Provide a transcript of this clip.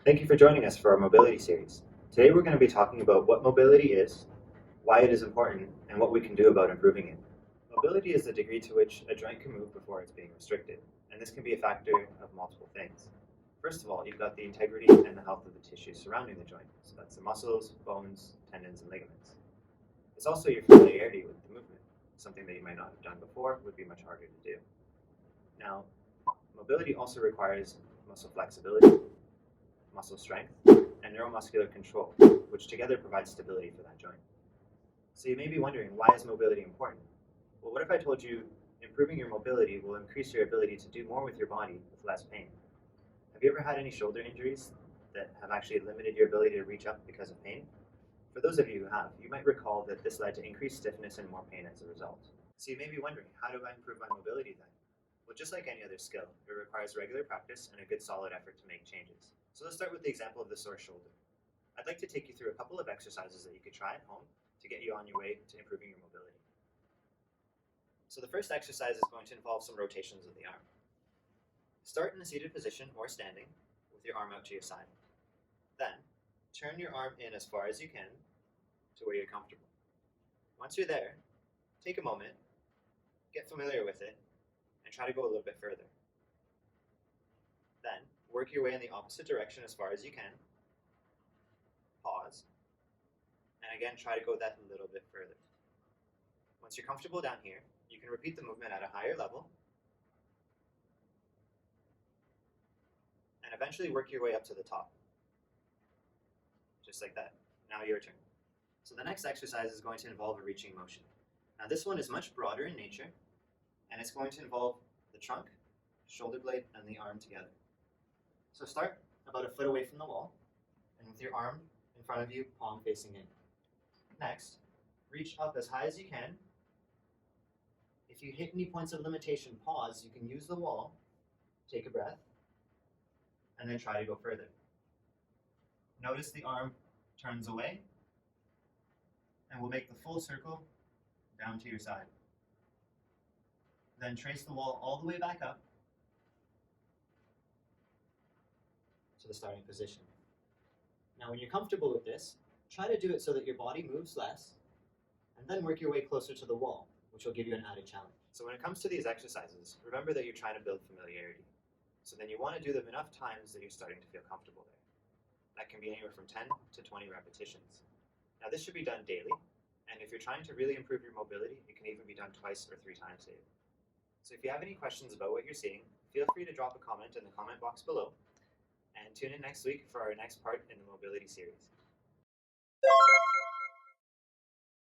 Thank you for joining us for our mobility series. Today we're going to be talking about what mobility is, why it is important, and what we can do about improving it. Mobility is the degree to which a joint can move before it's being restricted, and this can be a factor of multiple things. First of all, you've got the integrity and the health of the tissues surrounding the joint, so that's the muscles, bones, tendons, and ligaments. It's also your familiarity with the movement. Something that you might not have done before would be much harder to do. Now, mobility also requires muscle flexibility, muscle strength, and neuromuscular control, which together provide stability for that joint. So you may be wondering, why is mobility important? Well, what if I told you improving your mobility will increase your ability to do more with your body with less pain? Have you ever had any shoulder injuries that have actually limited your ability to reach up because of pain? For those of you who have, you might recall that this led to increased stiffness and more pain as a result. So you may be wondering, how do I improve my mobility then? Well, just like any other skill, it requires regular practice and a good solid effort to make changes. So let's start with the example of the sore shoulder. I'd like to take you through a couple of exercises that you could try at home to get you on your way to improving your mobility. So the first exercise is going to involve some rotations of the arm. Start in a seated position or standing with your arm out to your side. Then, turn your arm in as far as you can to where you're comfortable. Once you're there, take a moment, get familiar with it, and try to go a little bit further. Then, work your way in the opposite direction as far as you can. Pause, and again try to go that a little bit further. Once you're comfortable down here, you can repeat the movement at a higher level, and eventually work your way up to the top. Just like that. Now your turn. So the next exercise is going to involve a reaching motion. Now this one is much broader in nature, and it's going to involve the trunk, shoulder blade, and the arm together. So start about a foot away from the wall, and with your arm in front of you, palm facing in. Next, reach up as high as you can. If you hit any points of limitation, pause. You can use the wall, take a breath, and then try to go further. Notice the arm turns away, and we'll make the full circle down to your side. Then trace the wall all the way back up to the starting position. Now when you're comfortable with this, try to do it so that your body moves less, and then work your way closer to the wall, which will give you an added challenge. So when it comes to these exercises, remember that you're trying to build familiarity. So then you want to do them enough times that you're starting to feel comfortable there. That can be anywhere from 10 to 20 repetitions. Now this should be done daily, and if you're trying to really improve your mobility, it can even be done twice or 3 times daily. So if you have any questions about what you're seeing, feel free to drop a comment in the comment box below, and tune in next week for our next part in the mobility series.